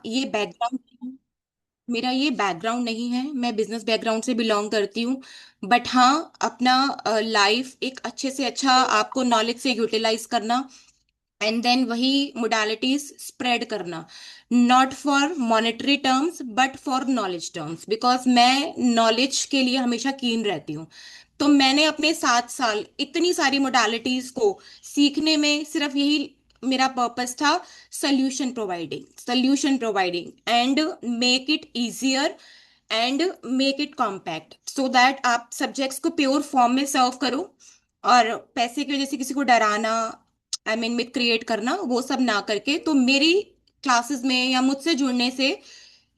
ये बैकग्राउंड मेरा ये बैकग्राउंड नहीं है। मैं बिजनेस बैकग्राउंड से बिलोंग करती हूँ। बट हाँ, अपना लाइफ एक अच्छे से अच्छा आपको नॉलेज से यूटिलाइज करना एंड देन वही मोडालिटीज स्प्रेड करना, not for monetary terms but for knowledge terms, because मैं नॉलेज के लिए हमेशा कीन रहती हूँ। तो मैंने अपने 7 साल इतनी सारी मोडालिटीज को सीखने में सिर्फ यही मेरा पर्पस था, solution providing and make it easier and make it compact so that आप सब्जेक्ट्स को प्योर फॉर्म में सर्व करो। और पैसे की वजह से किसी को डराना, आई मीन मिथ क्रिएट करना, वो सब ना करके, तो मेरी क्लासेस में या मुझसे जुड़ने से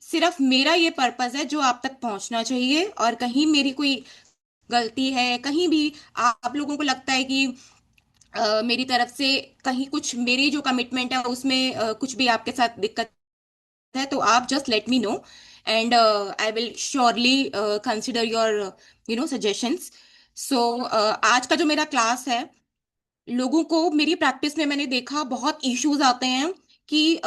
सिर्फ मेरा ये पर्पस है जो आप तक पहुंचना चाहिए। और कहीं मेरी कोई गलती है, कहीं भी आप लोगों को लगता है कि मेरी तरफ से कहीं कुछ, मेरी जो कमिटमेंट है उसमें कुछ भी आपके साथ दिक्कत है, तो आप just let me know and I will surely consider your suggestions. So आज का जो मेरा क्लास है, लोगों को मेरी प्रैक्टिस में मैंने देखा बहुत इश्यूज आते हैं कि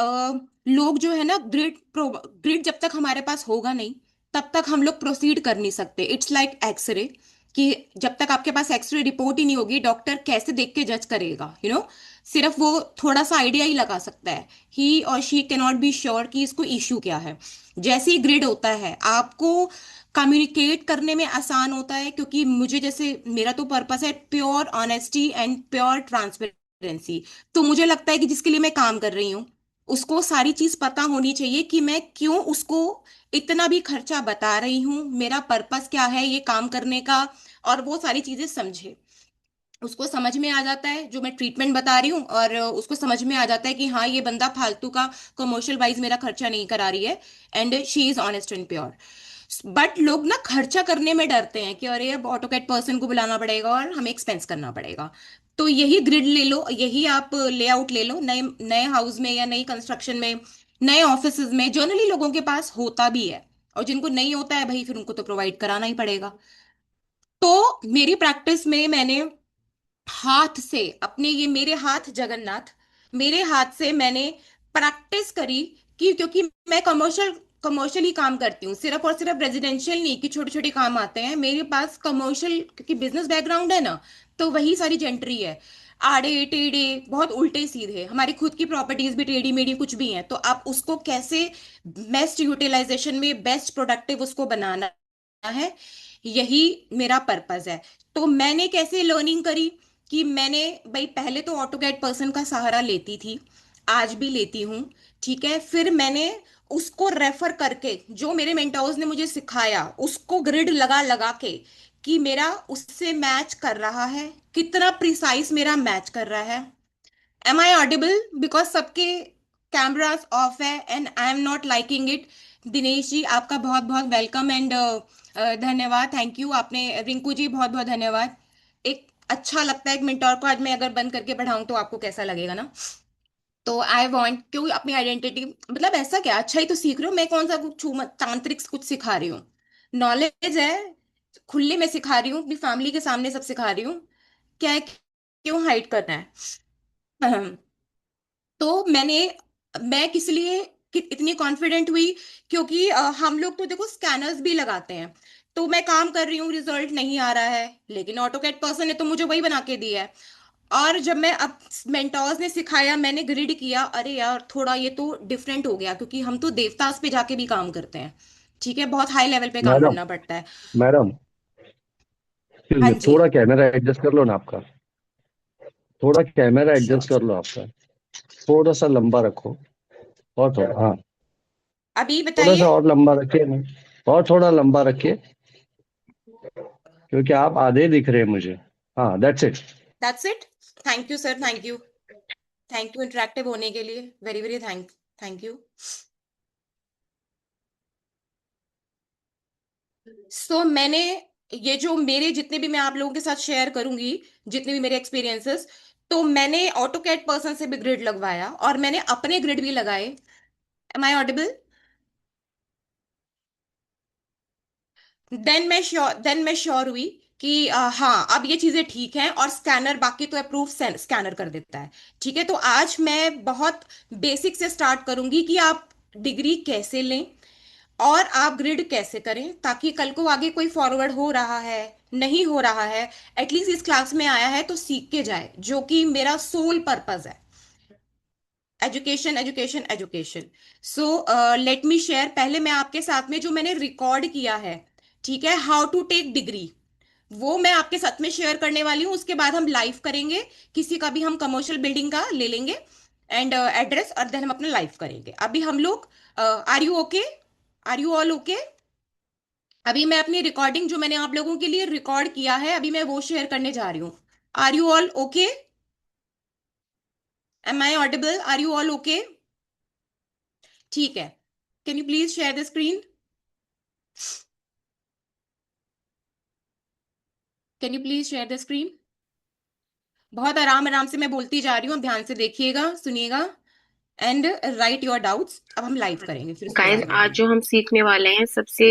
लोग जो है ना, ग्रिड जब तक हमारे पास होगा नहीं तब तक हम लोग प्रोसीड कर नहीं सकते। इट्स लाइक एक्सरे, कि जब तक आपके पास एक्सरे रिपोर्ट ही नहीं होगी, डॉक्टर कैसे देख के जज करेगा? सिर्फ वो थोड़ा सा आइडिया ही लगा सकता है। ही और she can not be sure कि इसको इश्यू क्या है। जैसे ही ग्रिड होता है, आपको कम्युनिकेट करने में आसान होता है, क्योंकि मुझे, जैसे मेरा तो पर्पस है pure honesty and pure transparency. तो मुझे लगता है कि जिसके लिए मैं काम कर रही हूँ उसको सारी चीज पता होनी चाहिए कि मैं क्यों उसको इतना भी खर्चा बता रही हूँ, मेरा पर्पस क्या है ये काम करने का, और वो सारी चीजें समझे। उसको समझ में आ जाता है जो मैं ट्रीटमेंट बता रही हूँ, और उसको समझ में आ जाता है कि हाँ, ये बंदा फालतू का कमर्शियल वाइज मेरा खर्चा नहीं करा रही है, and she is honest and pure. But लोग ना खर्चा करने में डरते हैं कि अरे अब ऑटोकैड पर्सन को बुलाना पड़ेगा और हमें एक्सपेंस करना पड़ेगा। तो यही ग्रिड ले लो, यही आप लेआउट ले लो, नए नए हाउस में या नई कंस्ट्रक्शन में, नए ऑफिस में जनरली लोगों के पास होता भी है। और जिनको नहीं होता है भाई, फिर उनको तो प्रोवाइड कराना ही पड़ेगा। तो मेरी प्रैक्टिस में मैंने हाथ से अपने, ये मेरे हाथ जगन्नाथ, मेरे हाथ से मैंने प्रैक्टिस करी कि, क्योंकि मैं कमर्शियली काम करती हूँ, सिर्फ और सिर्फ रेजिडेंशियल नहीं कि छोटे छोटे काम आते हैं मेरे पास, कमर्शियल, क्योंकि बिजनेस बैकग्राउंड है ना, तो वही सारी जेंट्री है। आड़े टेढ़े, बहुत उल्टे सीधे, हमारी खुद की प्रॉपर्टीज भी टेढ़ी मेढ़ी कुछ भी हैं, तो आप उसको कैसे बेस्ट यूटिलाइजेशन में बेस्ट प्रोडक्टिव उसको बनाना है, यही मेरा पर्पस है। तो मैंने कैसे लर्निंग करी कि मैंने, भाई पहले तो ऑटोकैड पर्सन का सहारा लेती थी, आज भी लेती हूँ। ठीक है, फिर मैंने उसको रेफर करके, जो मेरे मेंटोर्स ने मुझे सिखाया उसको ग्रिड लगा लगा के, कि मेरा उससे मैच कर रहा है, कितना प्रिसाइज मेरा मैच कर रहा है। Am I audible? बिकॉज सबके कैमरास ऑफ है and I am not liking it. Dinesh ji, आपका बहुत बहुत वेलकम एंड धन्यवाद, थैंक यू। आपने, रिंकू जी, बहुत बहुत धन्यवाद। एक अच्छा लगता है एक मिनटोर को आज मैं अगर बंद करके पढ़ाऊं तो आपको कैसा लगेगा ना। तो आई वॉन्ट, क्यों अपनी आइडेंटिटी, मतलब ऐसा क्या, अच्छा ही तो सीख रहे हो, मैं कौन सा कुछ तांत्रिक कुछ सिखा रही हूँ? नॉलेज है, खुले में सिखा रही हूँ, अपनी फैमिली के सामने सब सिखा रही हूँ। क्या है, क्यों हाइड करना है? तो मैं किस लिए इतनी कॉन्फिडेंट हुई, क्योंकि हम लोग तो देखो स्कैनर्स भी लगाते हैं। तो मैं काम कर रही हूँ, रिजल्ट नहीं आ रहा है, लेकिन ऑटोकैड पर्सन ने तो मुझे वही बना के दिया है। और जब मैं अब मेंटोर्स ने सिखाया, मैंने ग्रिड किया, अरे यार थोड़ा ये तो डिफरेंट हो गया, क्योंकि हम तो देवतास पे जाके भी काम करते हैं। ठीक है, बहुत हाई लेवल पे काम मैडम, करना पड़ता है। मैडम, एक्सक्यूज हाँ मी, जी। थोड़ा कैमरा एडजस्ट कर लो ना आपका। थोड़ा कैमरा श्योर। एडजस्ट कर लो आपका। थोड़ा सा लंबा रखो। और थोड़ा, हाँ। अभी थोड़ा बताइए। सा और लंबा रखिए ना। और थोड़ा लंबा रखिए, क्योंकि आप आधे दिख रहे हैं मुझे। हाँ, that's it. That's it. Thank you sir, thank you. Thank you interactive होने के लिए, very very thank thank you. So मैंने, ये जो मेरे जितने भी मैं आप लोगों के साथ शेयर करूंगी, जितने भी मेरे एक्सपीरियंसेस, तो मैंने ऑटो कैड पर्सन से भी ग्रिड लगवाया और मैंने अपने ग्रिड भी लगाए। Am I audible? देन मैं श्योर हुई कि हाँ, अब ये चीजें ठीक हैं, और स्कैनर बाकी तो अप्रूव स्कैनर कर देता है। ठीक है, तो आज मैं बहुत बेसिक से स्टार्ट करूंगी कि आप डिग्री कैसे लें और आप ग्रिड कैसे करें, ताकि कल को आगे कोई फॉरवर्ड हो रहा है, नहीं हो रहा है, एटलीस्ट इस क्लास में आया है तो सीख के जाए, जो कि मेरा सोल पर्पस है। Education education education. So let me share, पहले मैं आपके साथ में जो मैंने रिकॉर्ड किया है, ठीक है, हाउ टू टेक डिग्री, वो मैं आपके साथ में शेयर करने वाली हूँ। उसके बाद हम लाइव करेंगे, किसी का भी हम कमर्शियल बिल्डिंग का ले लेंगे एंड एड्रेस, और देन हम अपना लाइव करेंगे। अभी हम लोग, are you okay, are you all okay? अभी मैं अपनी रिकॉर्डिंग जो मैंने आप लोगों के लिए रिकॉर्ड किया है, अभी मैं वो शेयर करने जा रही हूँ। Are you all okay? Am I audible? Are you all okay? ठीक है, can you please share the screen? Can you please share the screen? बहुत आराम आराम से मैं बोलती जा रही हूँ, ध्यान से देखिएगा, सुनिएगा एंड राइट योर डाउट्स। अब हम लाइव करेंगे फिर उसके गाइस, बाद में आज भी। जो हम सीखने वाले हैं सबसे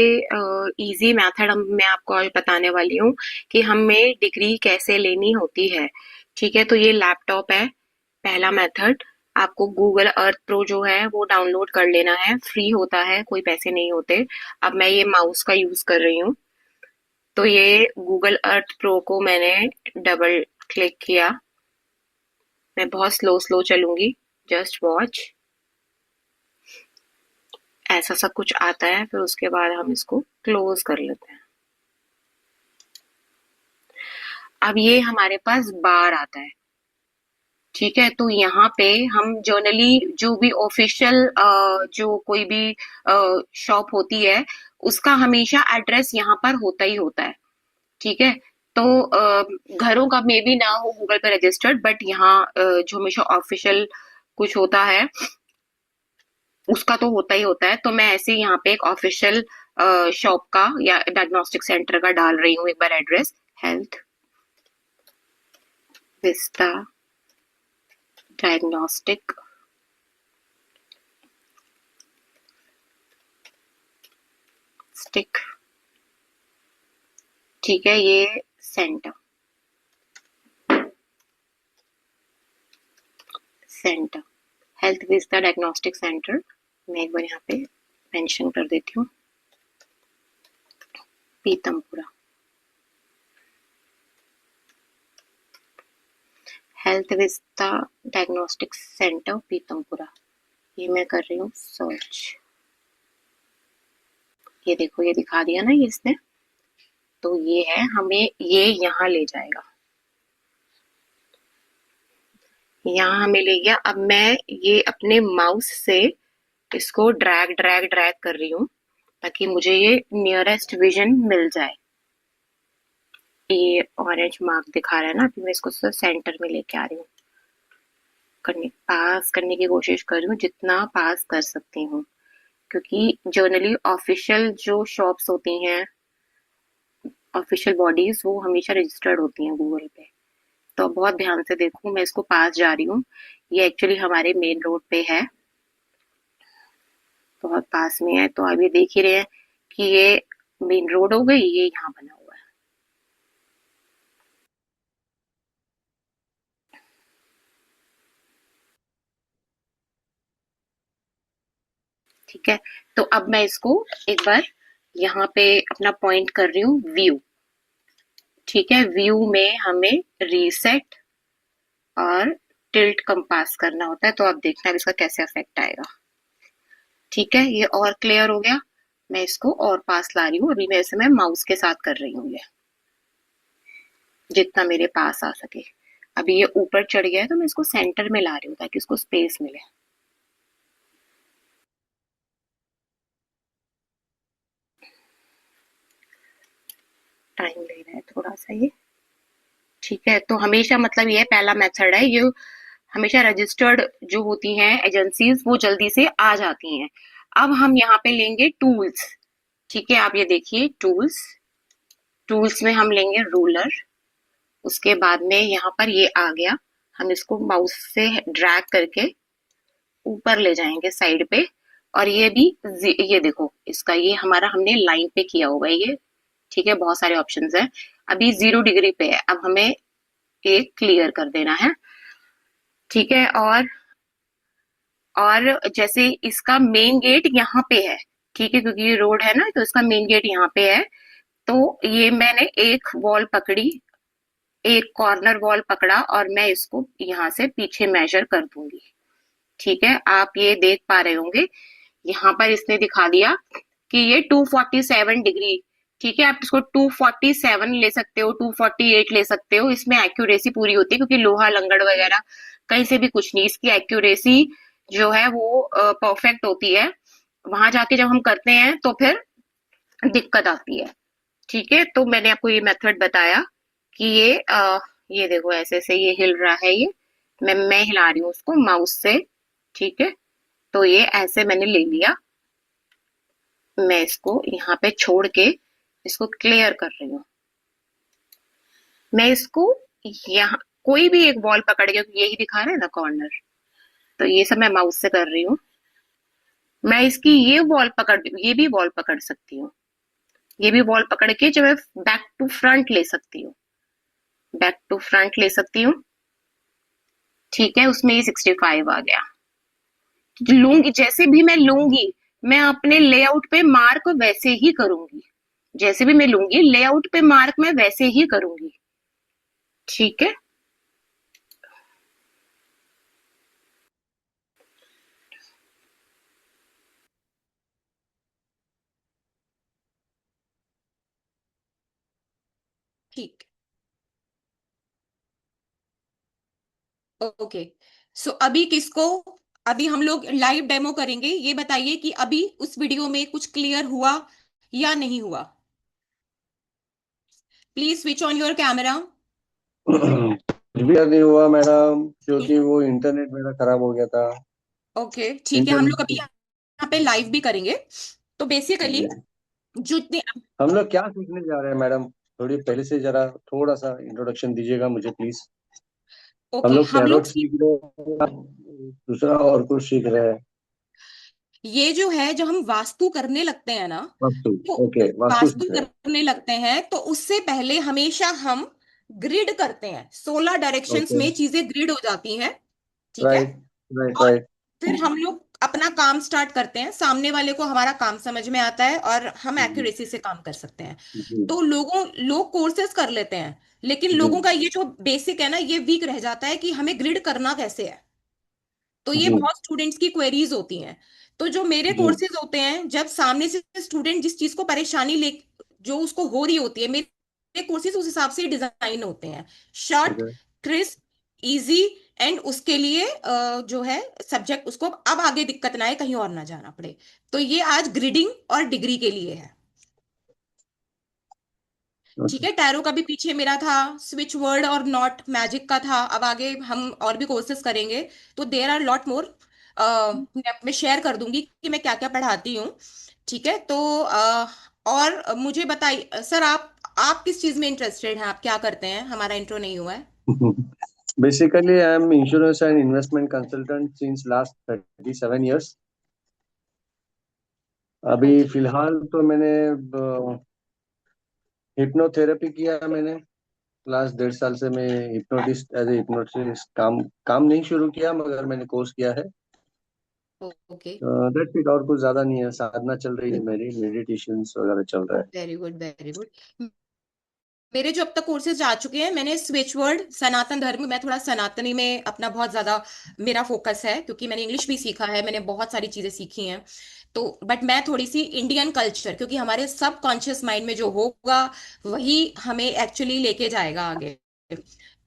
इजी मेथड हम मैं आपको आज बताने वाली हूँ कि हमें डिग्री कैसे लेनी होती है। ठीक है, तो ये लैपटॉप है। पहला मेथड, आपको गूगल अर्थ प्रो जो है वो डाउनलोड कर लेना है, फ्री होता है, कोई पैसे नहीं होते। अब मैं ये माउस का यूज कर रही हूँ, तो ये गूगल अर्थ प्रो को मैंने डबल क्लिक किया। मैं बहुत स्लो स्लो चलूंगी, जस्ट वॉच। ऐसा सब कुछ आता है, फिर उसके बाद हम इसको क्लोज कर लेते हैं। अब ये हमारे पास बार आता है। ठीक है, तो यहाँ पे हम जनरली जो भी ऑफिशियल जो कोई भी शॉप होती है उसका हमेशा एड्रेस यहाँ पर होता ही होता है। ठीक है, तो घरों का मे बी ना हो गूगल पे रजिस्टर्ड, बट यहाँ जो हमेशा ऑफिशियल कुछ होता है उसका तो होता ही होता है। तो मैं ऐसे ही यहाँ पे एक ऑफिशियल शॉप का या डायग्नोस्टिक सेंटर का डाल रही हूँ एक बार एड्रेस। हेल्थ विस्ता डायग्नोस्टिक स्टिक। ठीक है, ये centre centre Health Vista Diagnostic Centre. मैं एक बार यहाँ पे मेंशन कर देती हूँ, Pitampura. Health Vista Diagnostic Centre Pitampura, ये मैं कर रही हूँ सर्च। ये देखो, ये दिखा दिया ना ये इसने, तो ये है, हमें ये यहाँ ले जाएगा, यहाँ हमें ले गया। अब मैं ये अपने माउस से इसको ड्रैग ड्रैग ड्रैग कर रही हूँ ताकि मुझे ये नियरेस्ट विजन मिल जाए। ये ऑरेंज मार्क दिखा रहा है ना, अभी मैं इसको सेंटर में लेके आ रही हूँ, पास करने की कोशिश कर रही हूँ जितना पास कर सकती हूँ, क्योंकि जनरली ऑफिशियल जो शॉप्स होती हैं, ऑफिशियल बॉडीज, वो हमेशा रजिस्टर्ड होती हैं गूगल पे। तो बहुत ध्यान से देखो, मैं इसको पास जा रही हूँ। ये एक्चुअली हमारे मेन रोड पे है, बहुत पास में है। तो आप ये देख ही रहे हैं कि ये मेन रोड हो गई, ये यहाँ बना हुआ है। ठीक है, तो अब मैं इसको एक बार यहाँ पे अपना पॉइंट कर रही हूँ व्यू। ठीक है, व्यू में हमें रीसेट और टिल्ट कंपास करना होता है, तो आप देखना अब इसका कैसे इफेक्ट आएगा। ठीक है, ये और क्लियर हो गया। मैं इसको और पास ला रही हूँ, अभी मैं इसे मैं माउस के साथ कर रही हूँ, ये जितना मेरे पास आ सके। अभी ये ऊपर चढ़ गया है, तो मैं इसको सेंटर में ला रही हूँ ताकि इसको स्पेस मिले। टाइम ले रहा है थोड़ा सा ये। ठीक है, तो हमेशा मतलब ये पहला मेथड है, ये हमेशा रजिस्टर्ड जो होती हैं एजेंसीज वो जल्दी से आ जाती हैं। अब हम यहाँ पे लेंगे टूल्स। ठीक है, आप ये देखिए टूल्स, टूल्स में हम लेंगे रूलर। उसके बाद में यहाँ पर ये आ गया, हम इसको माउस से ड्रैग करके ऊपर ले जाएंगे साइड पे। और ये भी, ये देखो इसका, ये हमारा हमने लाइन पे किया होगा ये। ठीक है, बहुत सारे ऑप्शंस है। अभी 0 डिग्री पे है, अब हमें एक क्लियर कर देना है। ठीक है, और और जैसे इसका मेन गेट यहाँ पे है, ठीक है, क्योंकि ये रोड है ना, तो इसका मेन गेट यहाँ पे है। तो ये मैंने एक वॉल पकड़ी, एक कॉर्नर वॉल पकड़ा और मैं इसको यहाँ से पीछे मेजर कर दूंगी। ठीक है, आप ये देख पा रहे होंगे, यहाँ पर इसने दिखा दिया कि ये 247 डिग्री। ठीक है, आप इसको 247 ले सकते हो, 248 ले सकते हो, इसमें एक्यूरेसी पूरी होती है, क्योंकि लोहा लंगड़ वगैरह कहीं से भी कुछ नहीं, इसकी एक्यूरेसी जो है वो परफेक्ट होती है। वहां जाके जब हम करते हैं तो फिर दिक्कत आती है। ठीक है, तो मैंने आपको ये मेथड बताया कि ये देखो ऐसे ऐसे ये हिल रहा है, ये मैं हिला रही हूँ उसको माउस से। ठीक है, तो ये ऐसे मैंने ले लिया, मैं इसको यहाँ पे छोड़ के इसको क्लियर कर रही हूँ। मैं इसको यहाँ कोई भी एक वॉल पकड़ के, यही दिखा रहा है ना कॉर्नर, तो ये सब मैं माउस से कर रही हूँ। मैं इसकी ये वॉल पकड़, ये भी वॉल पकड़ सकती हूँ, ये भी वॉल पकड़ के जो है बैक टू फ्रंट ले सकती हूँ, बैक टू फ्रंट ले सकती हूँ। ठीक है, उसमें ये 65 आ गया। लूंगी, जैसे भी मैं लूंगी, मैं अपने लेआउट पे मार्क वैसे ही करूंगी, जैसे भी मैं लूंगी लेआउट पे मार्क मैं वैसे ही करूंगी। ठीक है, ठीक। ओके। सो अभी किसको, अभी हम लोग लाइव डेमो करेंगे, ये बताइए कि अभी उस वीडियो में कुछ क्लियर हुआ या नहीं हुआ। Please switch on your camera. कुछ भी नहीं हुआ मैडम, क्योंकि वो इंटरनेट मेरा खराब हो गया था। ओके, ठीक है, हम लोग अभी इंटरनेट। यहाँ पे लाइव भी करेंगे। तो बेसिकली जितने, हम लोग क्या सीखने जा रहे हैं मैडम? थोड़ी पहले से जरा थोड़ा सा इंट्रोडक्शन दीजिएगा मुझे प्लीज। हम ओके लोग हम लोग टैरोट सीख रहे हैं, दूसरा और कुछ सीख रहे हैं? ये जो है, जब हम वास्तु करने लगते हैं ना, वास्तु। तो ओके, वास्तु वास्तु सीख रहे हैं। करने लगते हैं तो उससे पहले हमेशा हम ग्रिड करते हैं, 16 डायरेक्शंस ओके। में चीजें ग्रिड हो जाती हैं। ठीक है, राइट, राइट, और राइट। फिर हम लोग अपना काम स्टार्ट करते हैं, सामने वाले को हमारा काम समझ में आता है और हम जी, एक्यूरेसी से काम कर सकते हैं। जी, तो लोग कोर्सेज कर लेते हैं, लेकिन जी, लोगों का ये जो बेसिक है ना, ये वीक रह जाता है कि हमें ग्रिड करना कैसे है। तो ये जी, बहुत स्टूडेंट्स की क्वेरीज होती हैं। तो जो मेरे जी। कोर्सेज होते हैं, जब सामने से स्टूडेंट जिस चीज को परेशानी ले, जो उसको हो रही होती है, मेरे कोर्सेज उस हिसाब से डिजाइन होते हैं, short, okay. Crisp, easy. And उसके लिए जो है सब्जेक्ट, उसको अब आगे दिक्कत ना आए, कहीं और ना जाना पड़े। तो ये आज ग्रिडिंग और डिग्री के लिए है। ठीक ओके। है, टैरो का भी पीछे मेरा था, स्विच वर्ड और नॉट मैजिक का था, अब आगे हम और भी कोर्सेज करेंगे। तो देर आर लॉट मोर, मैं शेयर कर दूंगी कि मैं क्या क्या पढ़ाती हूँ। ठीक है, तो और मुझे बताइए सर, आप किस चीज में इंटरेस्टेड हैं, आप क्या करते हैं, हमारा इंट्रो नहीं हुआ है। Basically, I am insurance and investment consultant since last 37 years. अभी ओके, फिलहाल तो मैंने हिप्नोथेरेपी किया मैंने। लास्ट 1.5 साल से मैं हिप्नोटिस्ट, एज ए हिप्नोटिस्ट काम काम नहीं शुरू किया, मगर मैंने कोर्स किया है। ओके, दैट्स इट, और कुछ ज्यादा नहीं है। साधना चल रही है मेरी, मेडिटेशंस वगैरह चल रहा है। Very good very good. मेरे जो अब तक कोर्सेज जा चुके हैं, मैंने स्विच वर्ड, सनातन धर्म, मैं थोड़ा सनातनी में अपना बहुत ज्यादा मेरा फोकस है, क्योंकि मैंने इंग्लिश भी सीखा है, मैंने बहुत सारी चीजें सीखी हैं। तो बट मैं थोड़ी सी इंडियन कल्चर, क्योंकि हमारे सब कॉन्शियस माइंड में जो होगा वही हमें एक्चुअली लेके जाएगा आगे।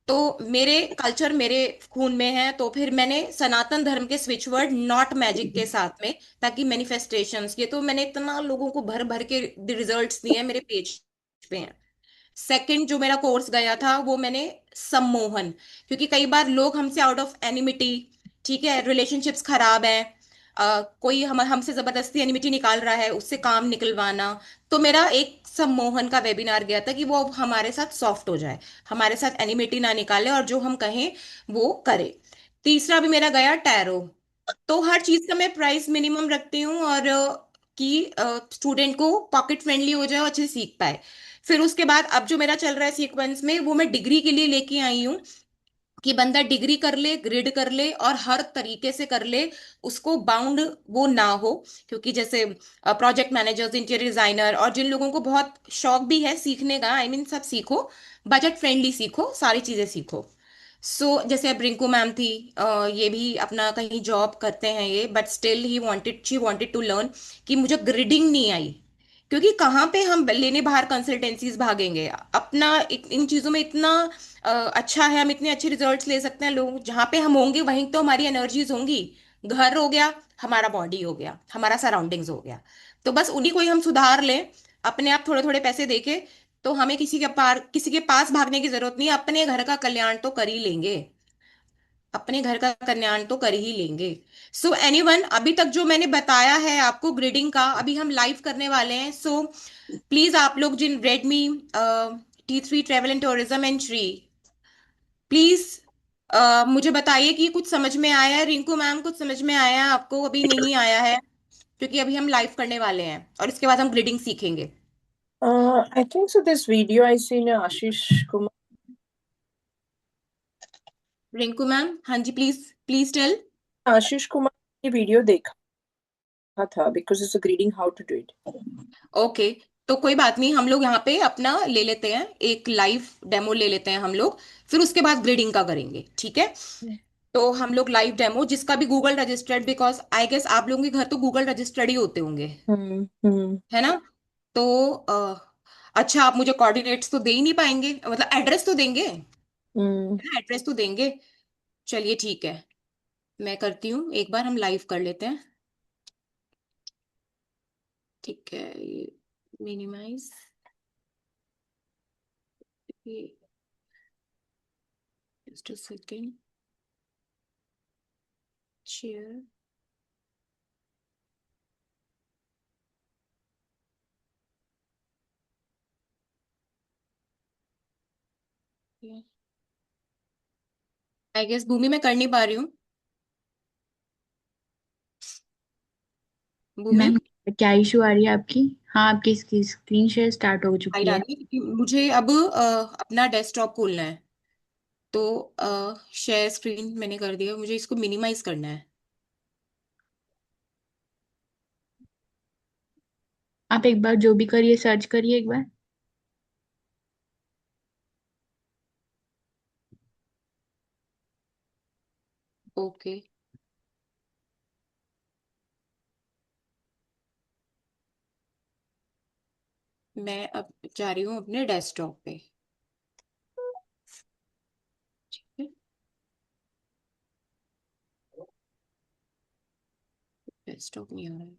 तो मेरे कल्चर मेरे खून में है, तो फिर मैंने सनातन धर्म के स्विच वर्ड नॉट मैजिक के साथ में, ताकि मैनिफेस्टेशंस, ये तो मैंने इतना लोगों को भर भर के रिजल्ट्स दिए हैं, मेरे पेज पे हैं। सेकंड जो मेरा कोर्स गया था, वो मैंने सम्मोहन, क्योंकि कई बार लोग हमसे आउट ऑफ एनिमिटी, ठीक है, रिलेशनशिप्स खराब है, कोई हमसे जबरदस्ती एनिमिटी निकाल रहा है, उससे काम निकलवाना। तो मेरा एक सम्मोहन का वेबिनार गया था कि वो हमारे साथ सॉफ्ट हो जाए, हमारे साथ एनिमिटी ना निकाले और जो हम कहें वो करे। तीसरा भी मेरा गया टैरो। तो हर चीज का मैं प्राइस मिनिमम रखती हूँ, और कि स्टूडेंट को पॉकेट फ्रेंडली हो जाए और अच्छे से सीख पाए। फिर उसके बाद अब जो मेरा चल रहा है सीक्वेंस में, वो मैं डिग्री के लिए लेके आई हूँ, कि बंदा डिग्री कर ले, ग्रिड कर ले और हर तरीके से कर ले, उसको बाउंड वो ना हो। क्योंकि जैसे प्रोजेक्ट मैनेजर्स, इंटीरियर डिजाइनर, और जिन लोगों को बहुत शौक भी है सीखने का, आई मीन सब सीखो, बजट फ्रेंडली सीखो, सारी चीजें सीखो। जैसे अब रिंकू मैम थी, ये भी अपना कहीं जॉब करते हैं ये, but still he wanted she wanted to learn कि मुझे ग्रिडिंग नहीं आई। क्योंकि कहाँ पे हम लेने बाहर कंसल्टेंसीज भागेंगे, अपना इन चीजों में इतना अच्छा है, हम इतने अच्छे रिजल्ट्स ले सकते हैं। लोग जहाँ पे हम होंगे वहीं तो हमारी एनर्जीज होंगी। घर हो गया, हमारा बॉडी हो गया, हमारा सराउंडिंग्स हो गया। तो बस उन्हीं को ही हम सुधार लें, अपने आप थोड़े थोड़े पैसे देके, तो हमें किसी के पास भागने की जरूरत नहीं है। अपने घर का कल्याण तो कर ही लेंगे, अपने घर का कल्याण तो कर ही लेंगे। सो एनीवन, अभी तक जो मैंने बताया है आपको ग्रिडिंग का, अभी हम लाइव करने वाले हैं। सो प्लीज आप लोग जिन Redmi T3 travel and tourism and Shri, please मुझे बताइए कि कुछ समझ में आया है। रिंकू मैम, कुछ समझ में आया है आपको? अभी नहीं आया है, क्योंकि अभी हम लाइव करने वाले हैं और इसके बाद हम ग्रिडिंग सीखेंगे। I think so. This video I seen Ashish Kumar. Rinku ma'am, हाँ जी, please please tell. Ashish Kumar की वीडियो देखा था because it's a greeting how to do it. Okay, तो कोई बात नहीं, हम लोग यहाँ पे अपना ले लेते हैं, एक लाइव डेमो ले लेते हैं हम लोग, फिर उसके बाद ग्रेडिंग का करेंगे, ठीक है? तो हम लोग लाइव डेमो, जिसका भी Google registered, because I guess आप लोगों के घर तो गूगल रजिस्टर्ड ही होते होंगे, हम्म है ना? तो अच्छा, आप मुझे कोऑर्डिनेट्स तो दे ही नहीं पाएंगे, मतलब एड्रेस तो देंगे, है हम्म ना? एड्रेस तो देंगे। चलिए ठीक है, मैं करती हूँ, एक बार हम लाइव कर लेते हैं। ठीक है, ये मिनिमाइज, ये just a second, share, I guess Bhoomi मैं कर नहीं पा रही हूँ। भूमि, मैम, क्या इशू आ रही है आपकी? हाँ, आपकी स्क्रीन शेयर स्टार्ट हो आई चुकी है। डाली, क्योंकि मुझे अब अपना डेस्कटॉप खोलना है। तो शेयर स्क्रीन मैंने कर दिया, मुझे इसको मिनिमाइज करना है। आप एक बार जो भी करिए, सर्च करिए एक बार। ओके, मैं अब जा रही हूँ अपने डेस्कटॉप पे। ठीक है, डेस्कटॉप नहीं आ रहा है,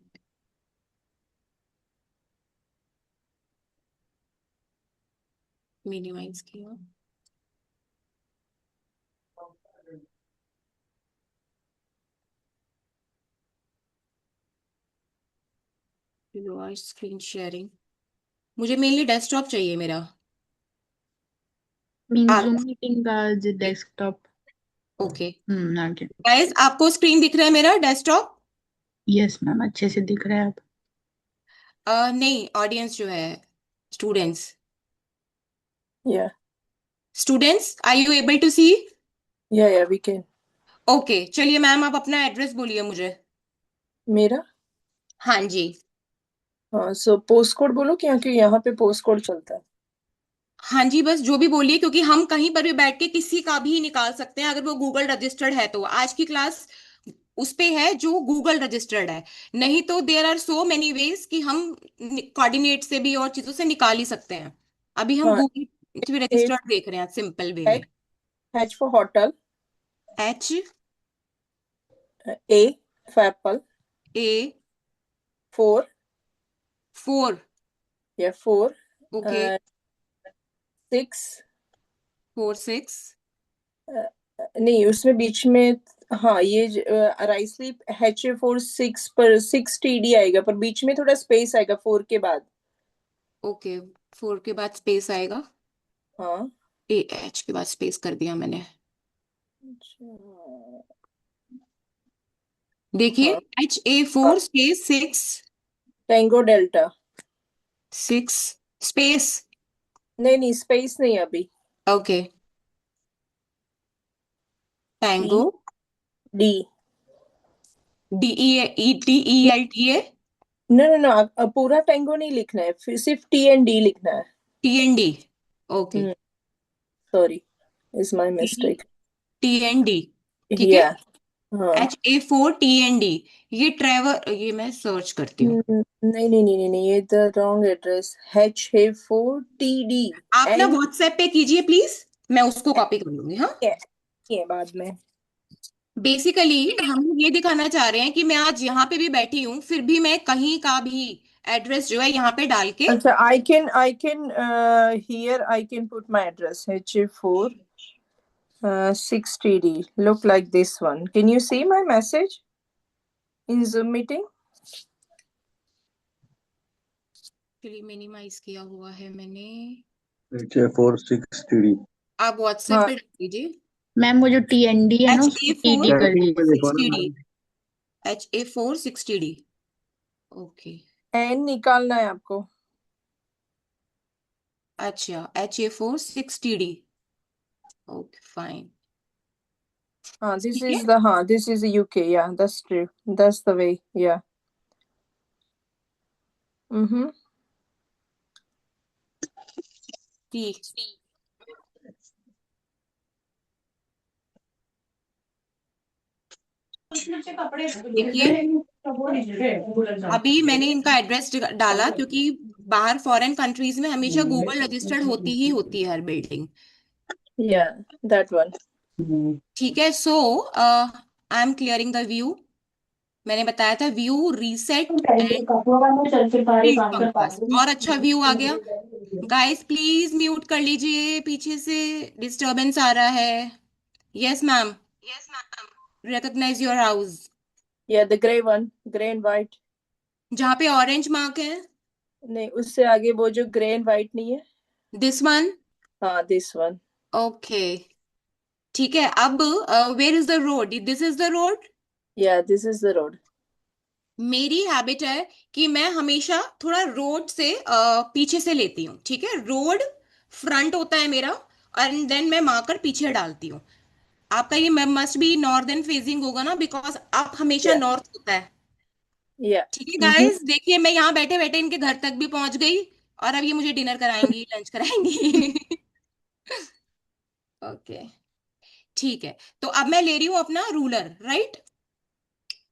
मिनिमाइज किया। स्क्रीन शेयरिंग, मुझे मेनली डेस्कटॉप चाहिए मेरा। मीन आ जूम मीटिंग का जो डेस्कटॉप। ओके आ गया। गाइस, आपको स्क्रीन दिख रहा है मेरा डेस्कटॉप? यस मैम, अच्छे से दिख रहा है आप। नहीं, ऑडियंस जो है, students, Yeah, students, are you able to see? yeah, we can. Okay, चलिए मैम, आप अपना एड्रेस बोलिए मुझे। मेरा हाँ जी। हाँ, सो पोस्ट कोड बोलो क्योंकि यहाँ पे पोस्ट कोड चलता है। हाँ जी, बस जो भी बोलिए, क्योंकि हम कहीं पर भी बैठ के किसी का भी निकाल सकते हैं, अगर वो गूगल रजिस्टर्ड है तो। आज की क्लास उस पे है जो गूगल रजिस्टर्ड है, नहीं तो there are so many ways कि हम कोऑर्डिनेट से भी और चीजों से निकाल ही सकते हैं। अभी हम हाँ, गूगल रजिस्टर्ड देख रहे हैं सिंपल वे में। H for hotel, H, A for apple, A, 4, 4, yeah, 4, okay, 6, 4, 6, नहीं उसमें बीच में, हाँ ये राइस स्लीप HA4 6 पर 6 TD आएगा, पर बीच में थोड़ा स्पेस आएगा 4 के बाद। ओके, 4 के बाद स्पेस आएगा, हाँ, H के बाद स्पेस कर दिया मैंने। अच्छा, देखिए, हाँ, HA4 space 6, Tengo delta, 6 space, नहीं नहीं स्पेस नहीं अभी। Okay, tango, D. DELTA, no पूरा टैंगो नहीं लिखना है, सिर्फ TND लिखना है. TND, okay, sorry, is my mistake. TND, ठीक है, या. हाँ. HA4TND, ये ट्रेवर, ये मैं सर्च करती हूँ। नहीं नहीं नहीं नहीं नहीं, ये द रॉन्ग एड्रेस. HA4TD. आप ना एन व्हाट्सएप पे कीजिए प्लीज, मैं उसको कॉपी कर लूंगी। हाँ, ये बाद में. बेसिकली हम लोग ये दिखाना चाह रहे हैं कि मैं आज यहाँ पे भी बैठी हूँ, फिर भी मैं कहीं का भी एड्रेस जो है यहाँ पे डाल के, अच्छा, I can here I can put my address. HA4 6TD. Look like this one. Can you see my message in Zoom meeting? Minimise किया हुआ है मैंने। HA4 6TD। आप व्हाट्सएप हाँ. पे डाल दीजिए, मैम वो जो TND है ना एच ए उसको फोर TD कर टैंगो पे लीजिए। देखो ना sixty D ma'am. HA4 6TD, okay. N निकालना है आपको. अच्छा, HA4 6TD, okay fine, This ठीक है, is the this is the UK. Yeah, that's true. That's the way. Yeah. Mm-hmm. ठीक। देखिए, अभी मैंने इनका एड्रेस डाला, क्योंकि बाहर फॉरेन कंट्रीज में हमेशा गूगल रजिस्टर्ड होती ही होती है हर बिल्डिंग। Yeah, that one. ठीक है, so I am clearing the view. मैंने बताया था view reset and field compass, और अच्छा व्यू आ गया। गाइस प्लीज म्यूट कर लीजिए, पीछे से डिस्टरबेंस आ रहा है। Yes ma'am, recognise your house. Yeah, the gray one, gray and white. जहाँ पे ऑरेंज मार्क है, नहीं, उससे आगे वो जो ग्रे एंड व्हाइट नहीं है. दिस वन, हाँ, this one. ओके, ठीक है। अब where is the road, this is the road. Yeah, this is the road. मेरी हैबिट है कि मैं हमेशा थोड़ा रोड से पीछे से लेती हूँ, ठीक है, रोड फ्रंट होता है मेरा, और देन मैं मार्कर पीछे डालती हूँ। आपका ये मस्ट बी नॉर्दर्न फेसिंग होगा ना, बिकॉज आप हमेशा Yeah, नॉर्थ होता है। yeah. ठीक है Mm-hmm. गाइस, देखिए मैं यहाँ बैठे बैठे इनके घर तक भी पहुंच गई, और अब ये मुझे डिनर कराएंगी, लंच कराएंगी। ओके, ठीक है, तो अब मैं ले रही हूँ अपना ruler, right,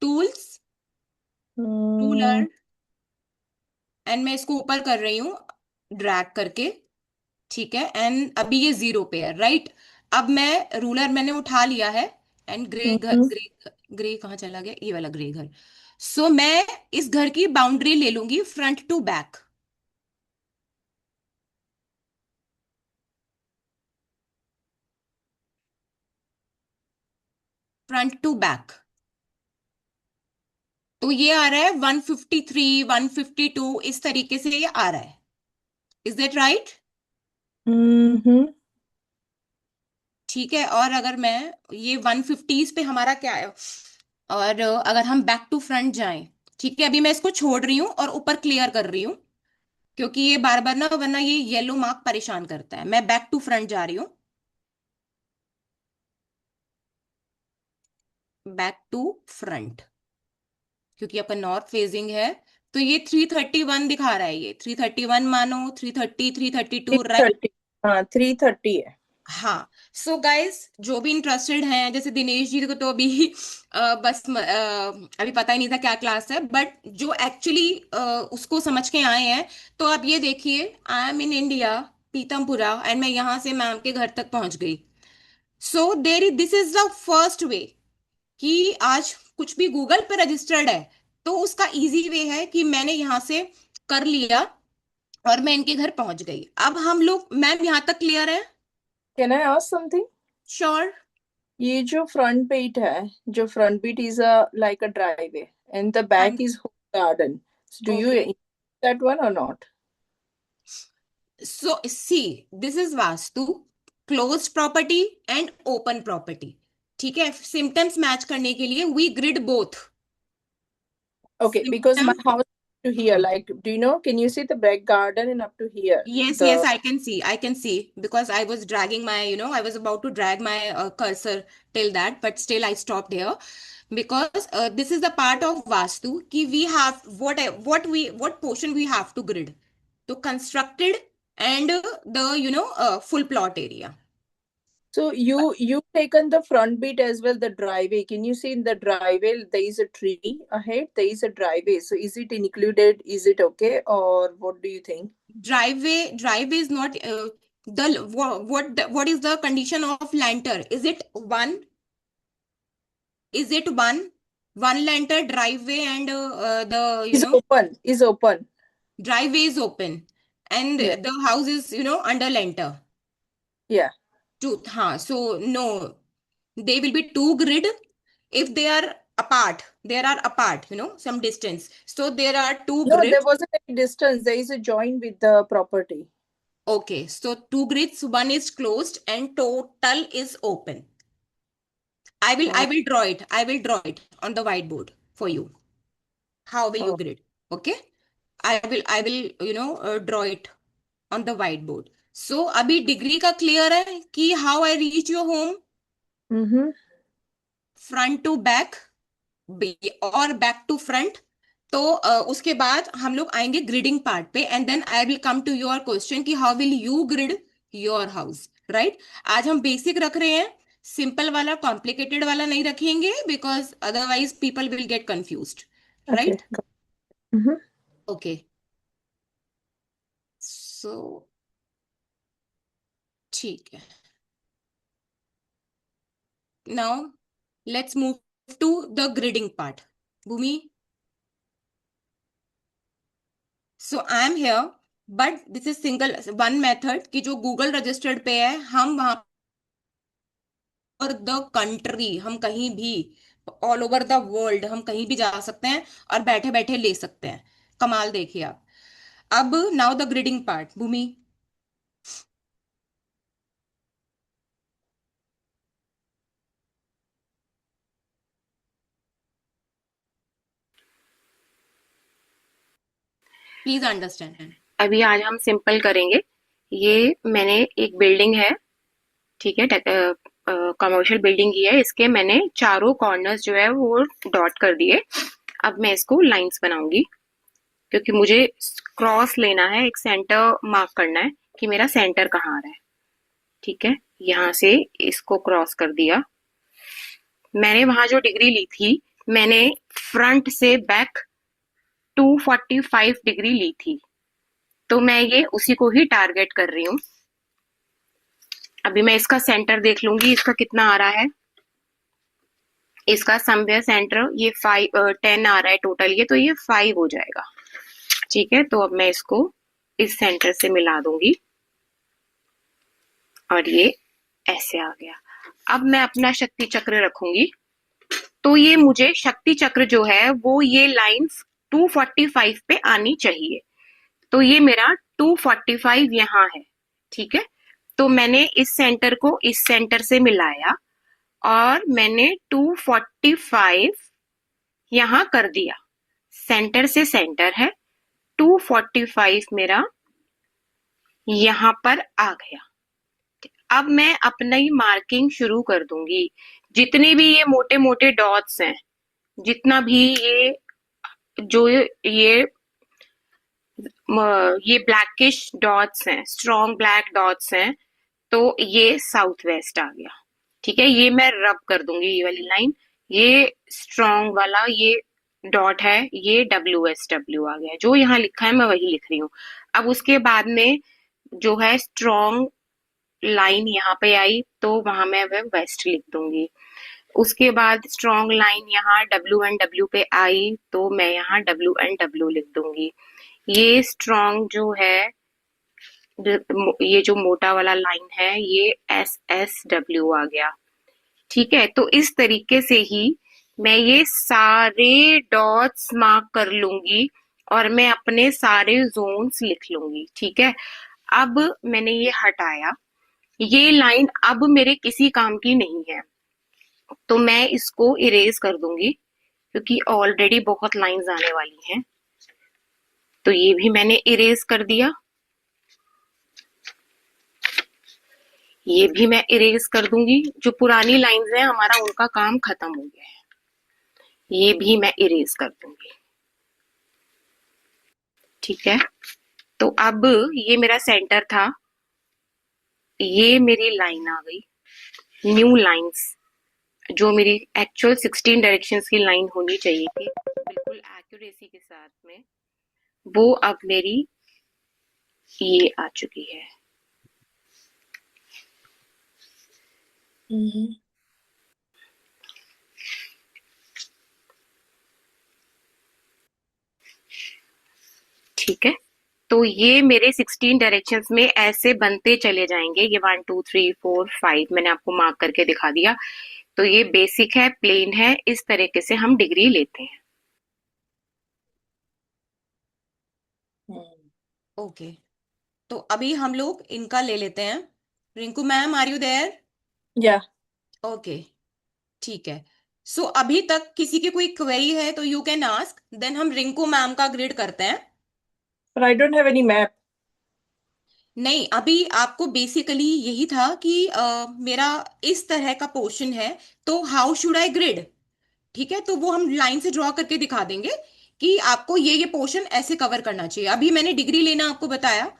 tools, Mm, ruler, and मैं इसको ऊपर कर रही हूँ ड्रैग करके, ठीक है, एंड अभी ये जीरो पे है, राइट। अब मैं रूलर मैंने उठा लिया है, एंड mm-hmm. ग्रे कहाँ चला गया, ये वाला ग्रे घर। सो मैं इस घर की बाउंड्री ले लूंगी front to back, front to back. तो ये आ रहा है 153, 152, इस तरीके से ये आ रहा है। Is that right? Mm-hmm. ठीक है, और अगर मैं ये 150s पे हमारा क्या है, और अगर हम बैक टू फ्रंट जाएं, ठीक है, अभी मैं इसको छोड़ रही हूँ और ऊपर क्लियर कर रही हूँ, क्योंकि ये बार बार ना, वरना ये येलो मार्क परेशान करता है। मैं बैक टू फ्रंट जा रही हूँ, बैक टू फ्रंट, क्योंकि अपन नॉर्थ फेजिंग है। तो ये 331 दिखा रहा है, ये 331 मानो, 330, 332, राइट। 330. हाँ, 330 है. हाँ, सो गाइस जो भी इंटरेस्टेड हैं, जैसे दिनेश जी को तो अभी अभी पता ही नहीं था क्या क्लास है, बट जो एक्चुअली उसको समझ के आए हैं, तो आप ये देखिए, I am in India, Pitampura, and मैं यहाँ से मैम के घर तक पहुंच गई। So there this is the first way, कि आज कुछ भी गूगल पे रजिस्टर्ड है, तो उसका इजी वे है कि मैंने यहाँ से कर लिया और मैं इनके घर पहुंच गई। अब हम लोग, मैम यहाँ तक क्लियर है? Can I ask something? Sure. ये जो फ्रंट बीट है, जो front beat is a like a driveway and the back is garden. So do you okay, include that one or not? So see, this is vastu, closed property and open property, ठीक है। Symptoms match करने के लिए we grid both Okay, because my symptom. house to here. Like, do you know? Can you see the back garden and up to here? Yes, The I can see. I can see because I was dragging my, I was about to drag my cursor till that, but still I stopped here because this is the part of Vastu कि we have what portion we have to grid. So constructed and the full plot area. So you taken the front bit as well, the driveway. Can you see in the driveway there is a tree ahead? There is a driveway. So is it included? Is it okay, or what do you think? Driveway is not what is the condition of lantern? Is it one lantern driveway and the Is open. Is open. driveway is open and Yeah. the house is under lantern. Yeah. So no, they will be two grid if they are apart. There are apart, some distance. So there are two No, there grids. wasn't any distance. There is a join with the property. Okay, so two grids, one is closed and total is open. I will draw it. I will draw it on the whiteboard for you. How will you Oh. grid? Okay. I will draw it on the whiteboard. So अभी degree का clear है कि how I reach your home Mm-hmm. front to back और back to front. तो उसके बाद हम लोग आएंगे ग्रिडिंग पार्ट पे and then I will come to your question कि how will you grid your house, right? आज हम बेसिक रख रहे हैं, सिंपल वाला कॉम्प्लिकेटेड वाला नहीं रखेंगे because otherwise people will get confused, Okay. Right? Mm-hmm. Okay, so ठीक है, now let's move to the gridding part. Bhoomi, so I am here but this is single one method कि जो गूगल रजिस्टर्ड पे है हम वहां और द कंट्री, हम कहीं भी ऑल ओवर द वर्ल्ड हम कहीं भी जा सकते हैं और बैठे बैठे ले सकते हैं. कमाल देखिए आप. अब now the gridding part. Bhoomi, please understand. अभी आज हम सिंपल करेंगे. ये मैंने एक बिल्डिंग है, ठीक है, कमर्शियल बिल्डिंग की है. इसके मैंने चारों कॉर्नर्स जो है वो डॉट कर दिए. अब मैं इसको लाइंस बनाऊंगी क्योंकि मुझे क्रॉस लेना है, एक सेंटर मार्क करना है कि मेरा सेंटर कहाँ आ रहा है. ठीक है, यहाँ से इसको क्रॉस कर दिया. मैंने वहां जो डिग्री ली थी, मैंने फ्रंट से बैक 245 डिग्री ली थी, तो मैं ये उसी को ही टारगेट कर रही हूँ. अभी मैं इसका सेंटर देख लूंगी, इसका कितना आ रहा है. इसका समवेयर सेंटर ये 10 आ रहा है टोटल, ये तो ये 5 हो जाएगा. ठीक है, तो अब मैं इसको इस सेंटर से मिला दूंगी और ये ऐसे आ गया. अब मैं अपना शक्ति चक्र रखूंगी, तो ये मुझे शक्ति चक्र जो है वो ये लाइंस 245 पे आनी चाहिए. तो ये मेरा 245 यहाँ है. ठीक है, तो मैंने इस सेंटर को इस सेंटर से मिलाया और मैंने 245 यहाँ कर दिया. सेंटर से सेंटर है, 245 मेरा यहाँ पर आ गया. अब मैं अपनी मार्किंग शुरू कर दूंगी. जितने भी ये मोटे मोटे डॉट्स हैं, जितना भी ये जो ये ब्लैकिश डॉट्स हैं, स्ट्रॉन्ग ब्लैक डॉट्स हैं, तो ये साउथ वेस्ट आ गया. ठीक है, ये मैं रब कर दूंगी, ये वाली लाइन. ये स्ट्रॉन्ग वाला ये डॉट है, ये WSW आ गया. जो यहाँ लिखा है मैं वही लिख रही हूँ. अब उसके बाद में जो है स्ट्रॉन्ग लाइन यहाँ पे आई, तो वहां मैं वेस्ट लिख दूंगी. उसके बाद स्ट्रॉन्ग लाइन यहाँ WNW पे आई, तो मैं यहाँ WNW लिख दूंगी. ये स्ट्रॉन्ग जो है, ये जो मोटा वाला लाइन है, ये SSW आ गया. ठीक है, तो इस तरीके से ही मैं ये सारे डॉट्स मार्क कर लूंगी और मैं अपने सारे जोन्स लिख लूंगी. ठीक है, अब मैंने ये हटाया. ये लाइन अब मेरे किसी काम की नहीं है, तो मैं इसको इरेज कर दूंगी क्योंकि ऑलरेडी बहुत लाइंस आने वाली हैं. तो ये भी मैंने इरेज कर दिया, ये भी मैं इरेज कर दूंगी। जो पुरानी लाइंस हैं हमारा उनका काम खत्म हो गया है, ये भी मैं इरेज कर दूंगी। ठीक है, तो अब ये मेरा सेंटर था, ये मेरी लाइन आ गई, न्यू लाइंस, जो मेरी एक्चुअल 16 डायरेक्शंस की लाइन होनी चाहिए थी बिल्कुल एक्यूरेसी के साथ में, वो अब मेरी ये आ चुकी है। Mm-hmm. ठीक है, तो ये मेरे 16 डायरेक्शंस में ऐसे बनते चले जाएंगे। ये 1 2 3 4 5 मैंने आपको मार्क करके दिखा दिया। तो ये बेसिक है, प्लेन है, इस तरीके से हम डिग्री लेते हैं। ओके, तो अभी हम लोग इनका ले लेते हैं। Rinku ma'am, are you there? Yeah, okay, ठीक है। सो अभी तक किसी की कोई क्वेरी है तो यू कैन आस्क, देन हम रिंकू मैम का ग्रिड करते हैं। but I don't have any map. नहीं, अभी आपको बेसिकली यही था कि मेरा इस तरह का पोर्शन है, तो हाउ शुड आई ग्रिड। ठीक है, तो वो हम लाइन से ड्रॉ करके दिखा देंगे कि आपको ये पोर्शन ऐसे कवर करना चाहिए। अभी मैंने डिग्री लेना आपको बताया,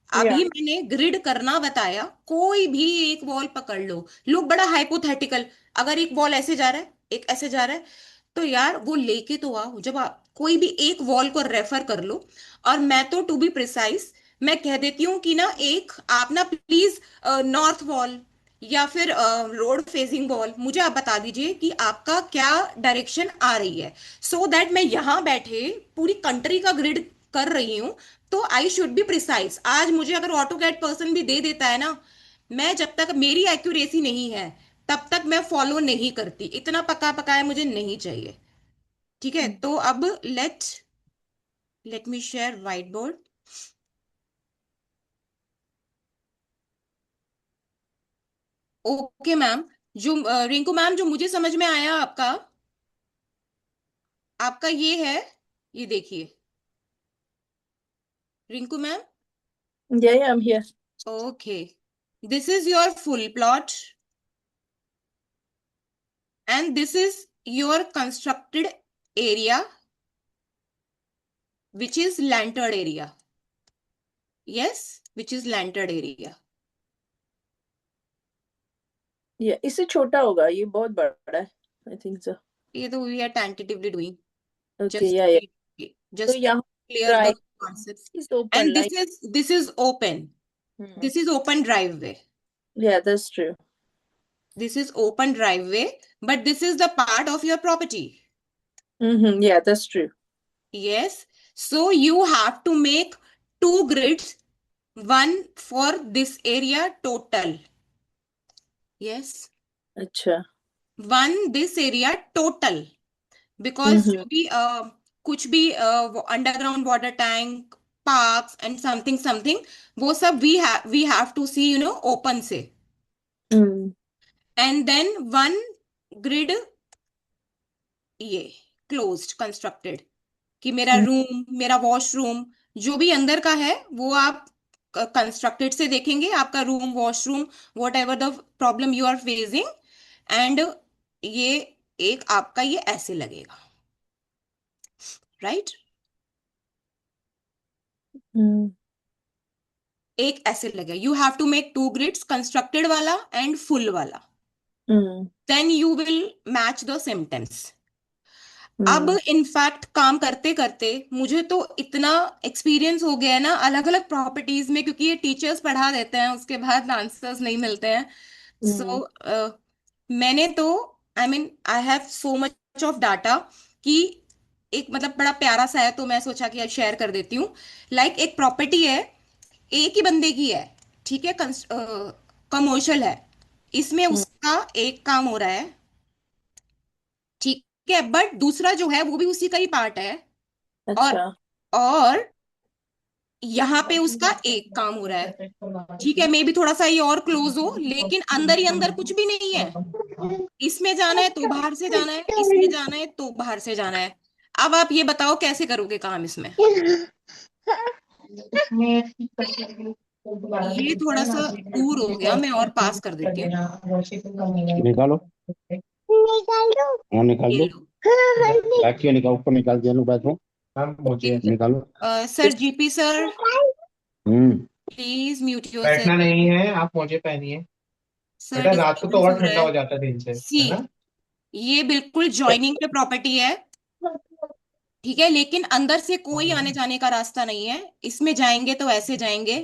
Yeah. अभी मैंने ग्रिड करना बताया। कोई भी एक वॉल पकड़ लो, लोग बड़ा हाइपोथेटिकल, अगर एक वॉल ऐसे जा रहा है एक ऐसे जा रहा है, तो यार वो लेके तो आओ। जब आप कोई भी एक वॉल को रेफर कर लो, और मैं तो टू बी प्रिसाइज मैं कह देती हूँ कि ना, एक आप ना प्लीज नॉर्थ वॉल या फिर रोड फेसिंग वॉल मुझे आप बता दीजिए कि आपका क्या डायरेक्शन आ रही है, सो दैट मैं यहाँ बैठे पूरी कंट्री का ग्रिड कर रही हूँ, तो आई शुड बी प्रिसाइज। आज मुझे अगर ऑटो कैड पर्सन भी दे देता है ना, मैं जब तक मेरी एक्यूरेसी नहीं है तब तक मैं फॉलो नहीं करती। इतना पका पकाया मुझे नहीं चाहिए। ठीक है, तो अब let me share white board. Okay ma'am, जो रिंकू मैम, जो मुझे समझ में आया आपका आपका ये है, ये देखिए Rinku ma'am. Yeah, yeah, I'm here. Okay, this is your full plot and this is your constructed area, which is lantered area. Yes, which is lantered area. Yeah, इससे छोटा होगा, ये बहुत बड़ा है. I think so. ये तो we are tentatively doing. Okay, yeah, yeah. तो Just यहाँ clear the drive concepts. is open, And like. this is open. This is open driveway. Yeah, that's true. This is open driveway, but this is the part of your property. Yeah, that's true. Yes. So you have to make two grids, one for this area total. Yes. अच्छा. One this area total, because जो भी कुछ भी underground water tank, parks and something something, वो सब we have to see open से। And then one grid ये closed constructed, कि मेरा रूम, मेरा वॉशरूम, जो भी अंदर का है वो आप कंस्ट्रक्टेड से देखेंगे, आपका room, washroom, whatever the problem you are facing, and ये एक आपका ये ऐसे लगेगा, राइट? एक ऐसे लगेगा। You have to make two grids, constructed वाला एंड फुल वाला, then you will match the symptoms. अब इनफैक्ट काम करते करते मुझे तो इतना एक्सपीरियंस हो गया है ना अलग अलग प्रॉपर्टीज में, क्योंकि ये टीचर्स पढ़ा देते हैं, उसके बाद आंसर्स नहीं मिलते हैं। सो मैंने तो I mean I have so much of data कि एक मतलब बड़ा प्यारा सा है, तो मैं सोचा कि शेयर कर देती हूँ। लाइक एक प्रॉपर्टी है, एक ही बंदे की है, ठीक है, कमर्शियल है, इसमें उसका एक काम हो रहा है, ठीक है, बट दूसरा जो है वो भी उसी का ही पार्ट है, और अच्छा. और यहाँ पे उसका एक काम हो रहा है, ठीक है, मे भी थोड़ा सा ये और क्लोज हो, लेकिन अंदर ही अंदर कुछ भी नहीं है। इसमें जाना है तो बाहर से जाना है, इसमें जाना है तो बाहर से जाना है। अब आप ये बताओ कैसे करोगे काम इसमें? ये थोड़ा सा दूर हो गया, मैं और पास कर देती हूँ। निकालो। हाँ निकाल ये दो। लो। बैग क्यों निकाल, ऊपर निकाल दिया, लो बैठो। निकालो। Sir GP sir, hmm. Please mute your बैठना सेल्फ। नहीं है, आप मोजे पहनिए। सर बेटा रात को तो डिस्टर्बेंस और हो रहा ठंडा है। हो जाता है दिन से, सी, है ना। ये बिल्कुल जॉइनिंग पे प्रॉपर्टी है, ठीक है, लेकिन अंदर से कोई आने जाने का रास्ता नहीं है। इसमें जाएंगे तो ऐसे जाएंगे।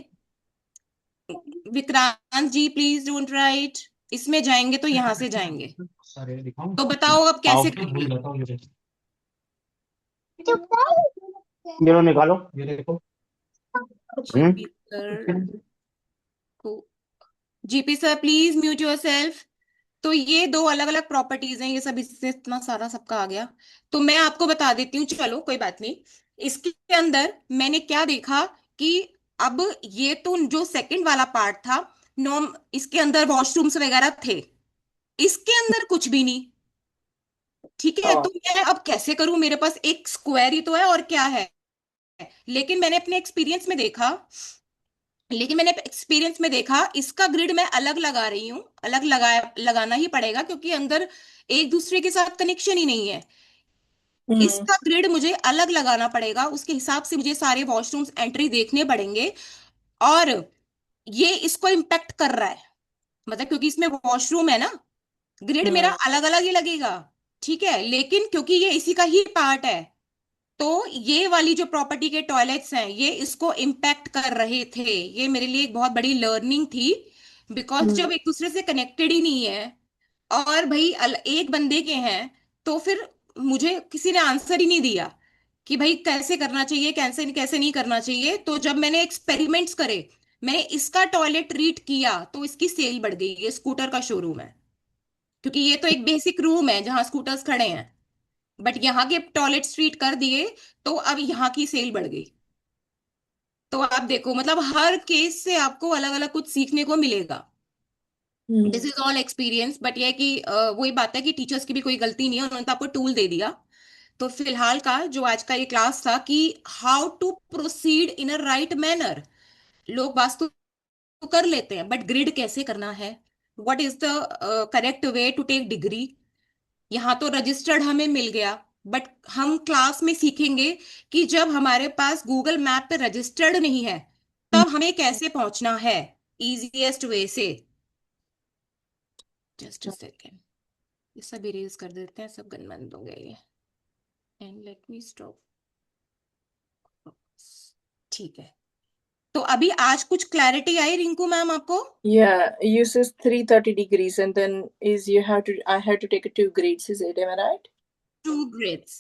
विक्रांत जी प्लीज डोंट राइट। इसमें जाएंगे तो यहाँ से जाएंगे। अरे दिखाऊं। तो बताओ अब आओ कैसे भूल करेंगे। जाता हूँ, ये ये लो निकालो। देखो। जीपी सर को, GP sir please mute your self. तो ये दो अलग अलग प्रॉपर्टीज हैं, ये सब इससे इतना सारा सबका आ गया। तो मैं आपको बता देती हूँ, चलो कोई बात नहीं। इसके अंदर मैंने क्या देखा कि अब ये तो जो सेकंड वाला पार्ट था, नॉर्म, इसके अंदर वॉशरूम्स वगैरह थे, इसके अंदर कुछ भी नहीं। ठीक है, तो मैं अब कैसे करूं, मेरे पास एक स्क्वायर ही तो है और क्या है। लेकिन मैंने अपने एक्सपीरियंस में देखा, इसका ग्रिड मैं अलग लगा रही हूँ, लगाना ही पड़ेगा क्योंकि अंदर एक दूसरे के साथ कनेक्शन ही नहीं है। इसका ग्रिड मुझे अलग लगाना पड़ेगा, उसके हिसाब से मुझे सारे वॉशरूम्स एंट्री देखने पड़ेंगे। और ये इसको इम्पेक्ट कर रहा है, मतलब क्योंकि इसमें वॉशरूम है ना, ग्रिड मेरा अलग अलग ही लगेगा। ठीक है, लेकिन क्योंकि ये इसी का ही पार्ट है, तो ये वाली जो प्रॉपर्टी के टॉयलेट्स हैं ये इसको इम्पैक्ट कर रहे थे। ये मेरे लिए एक बहुत बड़ी लर्निंग थी, बिकॉज जब एक दूसरे से कनेक्टेड ही नहीं है और भाई एक बंदे के हैं, तो फिर मुझे किसी ने आंसर ही नहीं दिया कि भाई कैसे करना चाहिए, कैसे कैसे नहीं करना चाहिए। तो जब मैंने एक्सपेरिमेंट्स करे, मैंने इसका टॉयलेट रीड किया, तो इसकी सेल बढ़ गई। ये स्कूटर का शोरूम है, क्योंकि ये तो एक बेसिक रूम है जहां स्कूटर्स खड़े हैं, बट यहाँ के टॉयलेट स्ट्रीट कर दिए, तो अब यहाँ की सेल बढ़ गई। तो आप देखो, मतलब हर केस से आपको अलग अलग कुछ सीखने को मिलेगा। This is all experience, but यह है कि वही बात है कि टीचर्स की भी कोई गलती नहीं है, उन्होंने तो आपको टूल दे दिया। तो फिलहाल का जो आज का ये क्लास था कि how to proceed in a right manner. लोग वास्तु तो कर लेते हैं, बट ग्रिड कैसे करना है, what is the correct way to take degree. यहाँ तो रजिस्टर्ड हमें मिल गया, बट हम क्लास में सीखेंगे कि जब हमारे पास गूगल मैप पे रजिस्टर्ड नहीं है, तब हमें कैसे पहुंचना है इजीएस्ट वे से। जस्ट अ सेकेंड, ये सब इरेज कर देते हैं, सब गंदमंद हो गए ये। And let me stop. ठीक है, तो अभी आज कुछ क्लैरिटी आई रिंकू मैम आपको। Yeah, uses 330 degrees and then is I had to take 2 grades, is it? Am I right? 2 grids,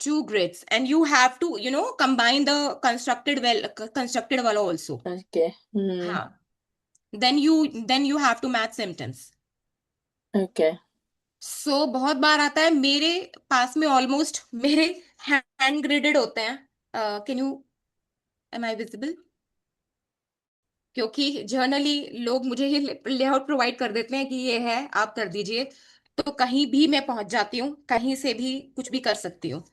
2 grids, and you have to combine the constructed wala also. Okay. हाँ, then you have to match symptoms. Okay. So बहुत बार आता है मेरे पास में, almost मेरे hand graded होते हैं। Can you, am I visible, क्योंकि जर्नली लोग मुझे ये लेआउट प्रोवाइड कर देते हैं कि ये है, आप कर दीजिए, तो कहीं भी मैं पहुंच जाती हूँ, कहीं से भी कुछ भी कर सकती हूँ,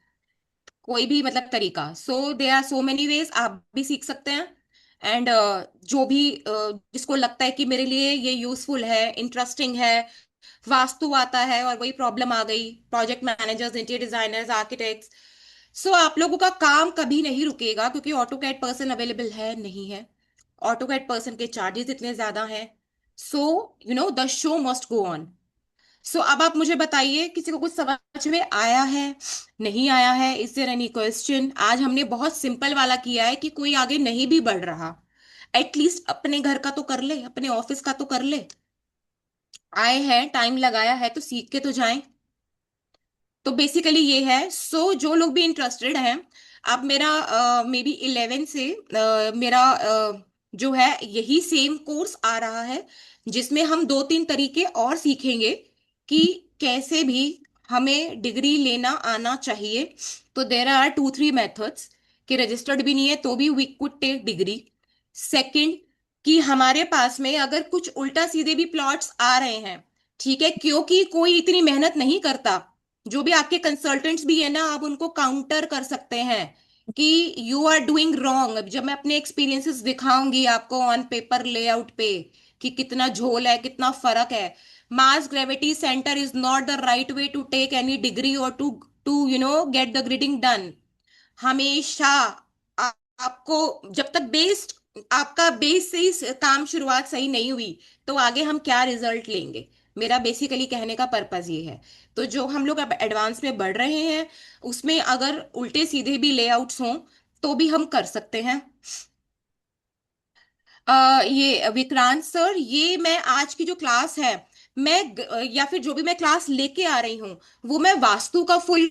कोई भी मतलब तरीका। So they are so many ways, आप भी सीख सकते हैं। एंड जो भी जिसको लगता है कि मेरे लिए ये यूजफुल है, इंटरेस्टिंग है, वास्तु आता है और वही प्रॉब्लम आ गई, project managers, interior designers, architects, so आप लोगों का काम कभी नहीं रुकेगा, क्योंकि ऑटो कैड पर्सन अवेलेबल है नहीं है, ऑटो कैड पर्सन के चार्जेस इतने ज्यादा हैं। So the show must go on. So अब आप मुझे बताइए, किसी को कुछ समझ में आया है, नहीं आया है, इज देयर एनी क्वेश्चन। आज हमने बहुत सिंपल वाला किया है कि कोई आगे नहीं भी बढ़ रहा, एटलीस्ट अपने घर का तो कर ले, अपने ऑफिस का तो कर ले। आए हैं, टाइम लगाया है, तो सीख के तो जाएं। तो बेसिकली ये है। सो जो लोग भी इंटरेस्टेड हैं, आप मेरा मे बी 11 से मेरा जो है यही सेम कोर्स आ रहा है, जिसमें हम 2-3 तरीके और सीखेंगे कि कैसे भी हमें डिग्री लेना आना चाहिए। तो देर आर 2-3 मेथड्स कि रजिस्टर्ड भी नहीं है तो भी we could take degree. Second, कि हमारे पास में अगर कुछ उल्टा सीधे भी प्लॉट्स आ रहे हैं, ठीक है, क्योंकि कोई इतनी मेहनत नहीं करता, जो भी आपके कंसल्टेंट्स भी है ना, आप उनको काउंटर कर सकते हैं कि यू आर डूइंग रॉन्ग। अब जब मैं अपने एक्सपीरियंसेस दिखाऊंगी आपको ऑन पेपर लेआउट पे कि कितना झोल है, कितना फर्क है। Mass gravity centre is not the right way to take any degree और to to get the grading done. हमेशा आपको जब तक आपका बेस से ही काम शुरुआत सही नहीं हुई, तो आगे हम क्या रिजल्ट लेंगे। मेरा बेसिकली कहने का पर्पज ये है। तो जो हम लोग अब एडवांस में बढ़ रहे हैं, उसमें अगर उल्टे सीधे भी लेआउट्स हों तो भी हम कर सकते हैं। ये विक्रांत सर, ये मैं आज की जो क्लास है, या फिर जो भी मैं क्लास लेके आ रही हूँ, वो मैं वास्तु का फुल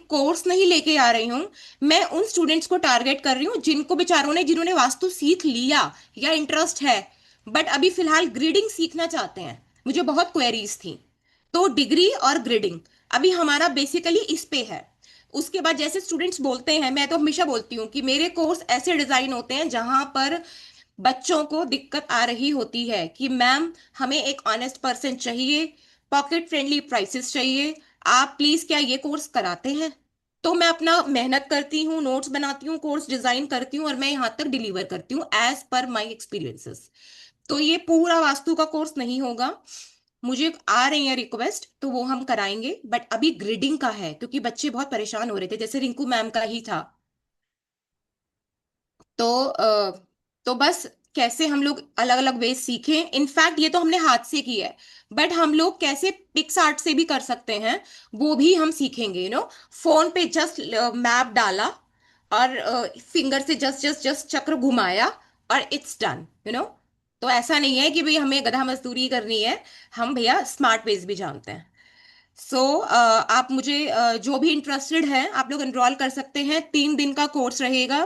कोर्स नहीं लेके आ रही हूँ। मैं उन स्टूडेंट्स को टारगेट कर रही हूँ जिनको बेचारों ने जिन्होंने वास्तु सीख लिया या इंटरेस्ट है, बट अभी फिलहाल ग्रिडिंग सीखना चाहते हैं। मुझे बहुत क्वेरीज थी। तो डिग्री और ग्रिडिंग अभी हमारा बेसिकली इस पे है। उसके बाद जैसे स्टूडेंट्स बोलते हैं, मैं तो हमेशा बोलती हूँ कि मेरे कोर्स ऐसे डिजाइन होते हैं जहां पर बच्चों को दिक्कत आ रही होती है कि मैम हमें एक ऑनेस्ट पर्सन चाहिए, पॉकेट फ्रेंडली प्राइसेस चाहिए, आप प्लीज क्या ये कोर्स कराते हैं। तो मैं अपना मेहनत करती हूँ, नोट्स बनाती हूँ, कोर्स डिजाइन करती हूँ और मैं यहाँ तक डिलीवर करती हूँ एज पर माई एक्सपीरियंसेस। तो ये पूरा वास्तु का कोर्स नहीं होगा। मुझे आ रही है रिक्वेस्ट तो वो हम कराएंगे, बट अभी ग्रिडिंग का है क्योंकि बच्चे बहुत परेशान हो रहे थे, जैसे रिंकू मैम का ही था। तो तो बस कैसे हम लोग अलग अलग वे सीखें। इनफैक्ट ये तो हमने हाथ से किया है, बट हम लोग कैसे पिक्स आर्ट से भी कर सकते हैं वो भी हम सीखेंगे। फोन पे जस्ट मैप डाला और फिंगर से जस्ट जस्ट जस्ट चक्र घुमाया और इट्स डन। तो ऐसा नहीं है कि भाई हमें गधा मजदूरी करनी है, हम भैया स्मार्ट वेज भी जानते हैं। आप मुझे जो भी इंटरेस्टेड है आप लोग एनरोल कर सकते हैं। 3 दिन का कोर्स रहेगा।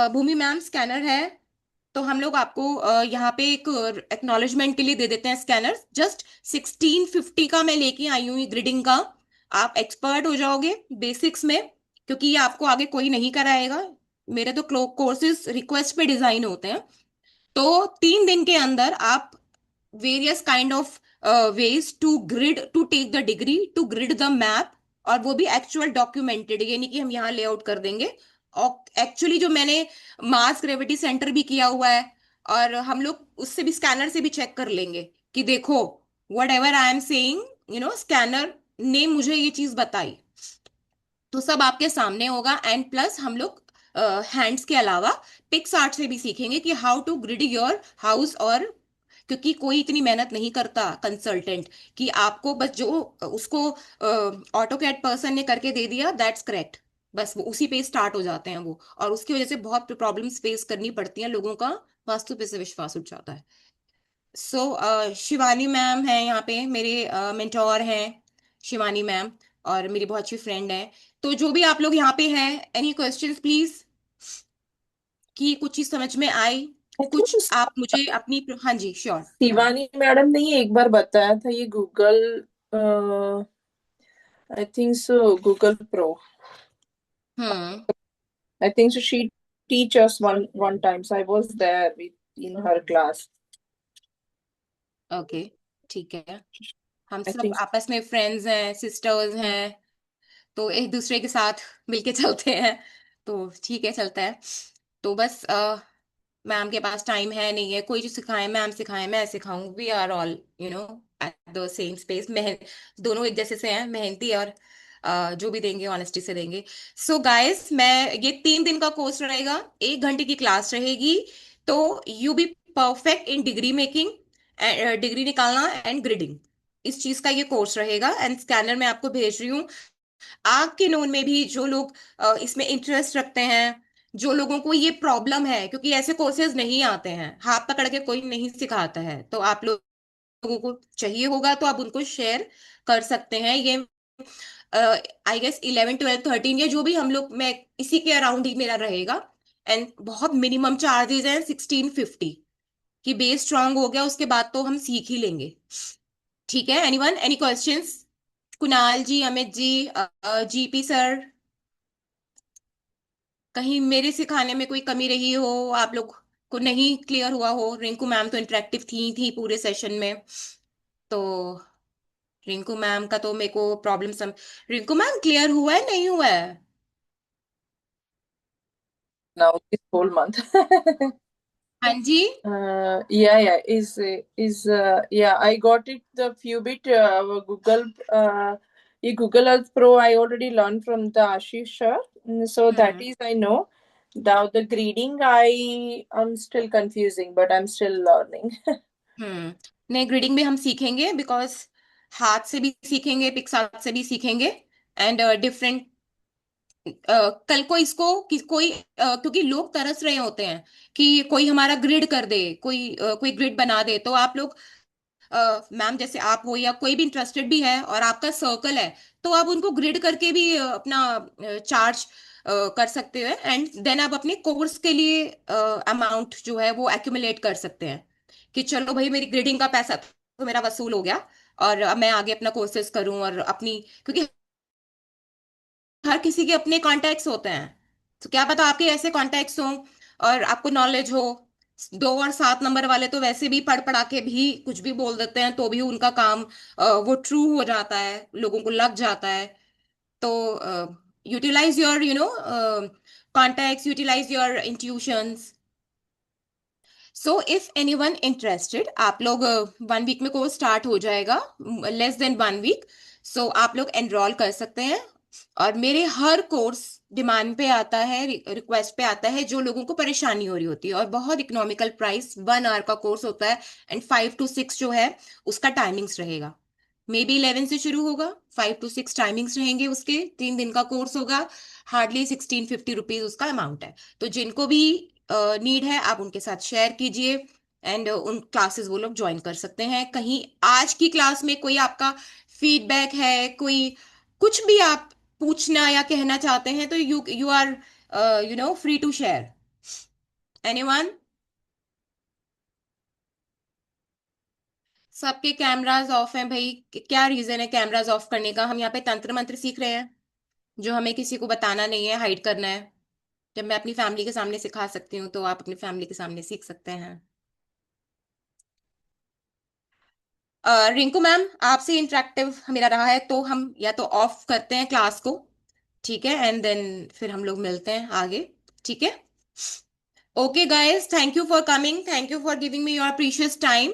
भूमि मैम स्कैनर है, तो हम लोग आपको यहाँ पे एक एक्नॉलेजमेंट के लिए दे देते हैं स्कैनर। जस्ट 1650 का मैं लेके आई हूँ ग्रिडिंग का। आप एक्सपर्ट हो जाओगे बेसिक्स में, क्योंकि ये आपको आगे कोई नहीं कराएगा। मेरे तो कोर्सेज रिक्वेस्ट पे डिजाइन होते हैं। तो 3 दिन के अंदर आप various kind of ways to grid, to take the degree, to grid the map. और वो भी एक्चुअल डॉक्यूमेंटेड, ये नहीं कि हम यहाँ लेआउट कर देंगे। और एक्चुअली जो मैंने मास ग्रेविटी सेंटर भी किया हुआ है, और हम लोग उससे भी स्कैनर से भी चेक कर लेंगे कि देखो what ever I am saying, scanner ने मुझे ये चीज बताई। तो सब आपके सामने होगा। एंड प्लस हम लोग हैंड्स के अलावा पिक्स आर्ट से भी सीखेंगे कि how to grid your house. और क्योंकि कोई इतनी मेहनत नहीं करता कंसल्टेंट, कि आपको बस जो उसको ऑटो कैड पर्सन ने करके दे दिया दैट्स करेक्ट, बस वो उसी पे स्टार्ट हो जाते हैं वो। और उसकी वजह से बहुत प्रॉब्लम्स फेस करनी पड़ती हैं लोगों का, वास्तु पे से विश्वास उठ जाता है। शिवानी मैम है यहाँ पे, मेरे मेंटोर हैं शिवानी मैम, और मेरी बहुत अच्छी फ्रेंड है। तो जो भी आप लोग यहाँ पे हैं, एनी क्वेश्चंस प्लीज, कि कुछ चीज समझ में आई, आई कुछ थिंक आप मुझे अपनी। हाँ जी श्योर। शिवानी मैडम ने ये एक बार बताया था, ये Google, I think so Google pro, hmm. I think so she teach us one time, so I was there in her class. Okay, ठीक है। हम I सब think आपस में फ्रेंड्स हैं, सिस्टर्स हैं, तो एक दूसरे के साथ मिलके चलते हैं। तो ठीक है, चलता है। तो बस मैम के पास टाइम है नहीं है, कोई जो सिखाए मैम सिखाए मैं सिखाऊं, we are all at the same space. दोनों एक जैसे से हैं, मेहनती और जो भी देंगे ऑनेस्टी से देंगे। सो गाइस, मैं ये 3 दिन का कोर्स रहेगा, 1 घंटे की क्लास रहेगी। तो you be perfect in degree making, degree निकालना एंड ग्रेडिंग, इस चीज का ये कोर्स रहेगा। एंड स्कैनर मैं आपको भेज रही हूँ। आपके नोन में भी जो लोग इसमें इंटरेस्ट रखते हैं, जो लोगों को ये प्रॉब्लम है, क्योंकि ऐसे कोर्सेज नहीं आते हैं, हाथ पकड़ के कोई नहीं सिखाता है, तो आप लोगों को चाहिए होगा तो आप उनको शेयर कर सकते हैं। ये आई गेस 11 12 13, ये जो भी हम लोग, मैं इसी के अराउंड ही मेरा रहेगा। एंड बहुत मिनिमम चार्जेस हैं 1650, कि बेस स्ट्रांग हो गया उसके बाद तो हम सीख ही लेंगे। ठीक है, एनीवन, एनी क्वेश्चंस? कुणाल जी, अमित जी, जीपी सर, कहीं मेरे सिखाने में कोई कमी रही हो, आप लोग को नहीं क्लियर हुआ हो। रिंकू मैम तो इंटरेक्टिव थी पूरे सेशन में। तो रिंकू मैम का तो मेरे को प्रॉब्लम रिंकू मैम क्लियर हुआ है नहीं हुआ है? now this whole month. हाँ जी। Yeah, yeah. I got it the few bit Google Google Earth Pro. I already learned from the Ashish sir. So that is I know. Now the grading I'm still confusing, but I'm still learning. नहीं, ग्रिडिंग भी हम सीखेंगे, because हाथ से भी सीखेंगे, PicsArt से भी सीखेंगे, एंड डिफरेंट कल को इसको कोई क्योंकि लोग तरस रहे होते हैं कि कोई हमारा ग्रिड कर दे, कोई ग्रिड बना दे, तो आप लोग मैम जैसे आप हो या कोई भी इंटरेस्टेड भी है और आपका सर्कल है, तो आप उनको ग्रिड करके भी अपना चार्ज कर सकते हैं, एंड देन आप अपने कोर्स के लिए अमाउंट जो है वो एक्यूमुलेट कर सकते हैं कि चलो भाई मेरी ग्रेडिंग का पैसा तो मेरा वसूल हो गया, और अब मैं आगे अपना कोर्सेज करूं और अपनी, क्योंकि हर किसी के अपने कॉन्टैक्ट्स होते हैं, तो क्या पता आपके ऐसे कॉन्टैक्ट्स हों और आपको नॉलेज हो। 2 और 7 नंबर वाले तो वैसे भी पढ़ पढ़ा के भी कुछ भी बोल देते हैं, तो भी उनका काम वो ट्रू हो जाता है, लोगों को लग जाता है। तो utilise your contacts, utilise your intuitions. So if anyone interested, आप लोग 1 वीक में कोर्स स्टार्ट हो जाएगा, लेस देन 1 वीक। सो आप लोग एनरोल कर सकते हैं, और मेरे हर कोर्स डिमांड पे आता है, रिक्वेस्ट पे आता है, जो लोगों को परेशानी हो रही होती है, और बहुत इकोनॉमिकल प्राइस, 1 आवर का कोर्स होता है, एंड 5 to 6 जो है उसका टाइमिंग्स रहेगा। मे बी 11 से शुरू होगा, 5 to 6 टाइमिंग्स रहेंगे उसके, 3 दिन का कोर्स होगा, हार्डली 1650 रुपीज उसका अमाउंट है। तो जिनको भी नीड है आप उनके साथ शेयर कीजिए, एंड उन क्लासेस वो लोग ज्वाइन कर सकते हैं। कहीं आज की क्लास में कोई आपका फीडबैक है, कोई कुछ भी आप पूछना या कहना चाहते हैं, तो you you are free to share. Anyone? सबके कैमराज ऑफ हैं भाई, क्या रीजन है कैमराज ऑफ करने का? हम यहाँ पे तंत्र मंत्र सीख रहे हैं जो हमें किसी को बताना नहीं है, हाइड करना है। जब मैं अपनी फैमिली के सामने सिखा सकती हूँ, तो आप अपनी फैमिली के सामने सीख सकते हैं। रिंकू मैम, आपसे इंटरेक्टिव मेरा रहा है, तो हम या तो ऑफ करते हैं क्लास को, ठीक है, एंड देन फिर हम लोग मिलते हैं आगे, ठीक है? Okay guys, thank you for coming, thank you for giving me your precious time.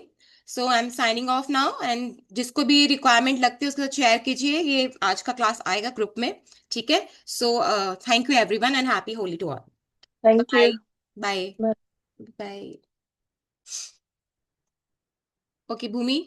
So I am signing off now, and जिसको भी रिक्वायरमेंट लगती है उसके साथ शेयर कीजिए, ये आज का क्लास आएगा ग्रुप में, ठीक है? So thank you everyone, and happy Holi to all. Thank bye. you. Bye. Bye. Bye. Okay Bhumi.